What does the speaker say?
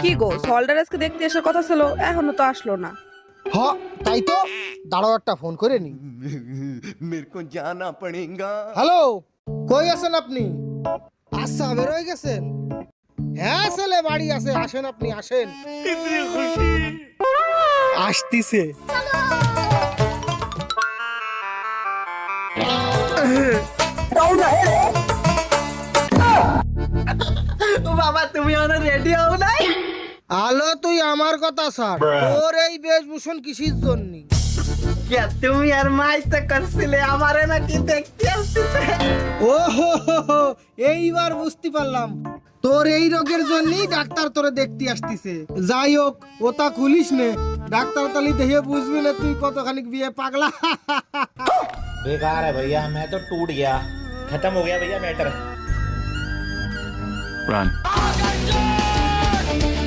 কি গো, সল্ডার আজকে দেখতে আসার কথা ছিল, এখনো তো আসলো না। হ তাই তো, দাঁড়াও একটা ফোন করে নি। मेरे को जाना पड़ेगा। হ্যালো, কই আছেন আপনি? আচ্ছা, বের হয়ে গেছেন? হ্যাঁ ছেলে বাড়ি আছে, আসেন আপনি আসেন। আসতিছে। বাবা তুমি আমার রেডি হও নাই? আলো তুই আমার কথা ছাড়, তোর এই বেশভূষণ কিসের জন্য? কে তুমি আর মাই তো করছিলে আমারে নাকি দেখতে আসছে? ও হো হো হো, এইবার বুঝতে পারলাম, তোর এই রোগের জন্যই ডাক্তার তোরে দেখতে আসতিছে। যাই হোক, ওটা খুলিস নে, ডাক্তার তালি দেখে বুঝবি না তুই কতখানি বিয়ে পাগলা। बेकार है भैया, मैं तो टूट गया, खत्म हो गया भैया मैटर। Run.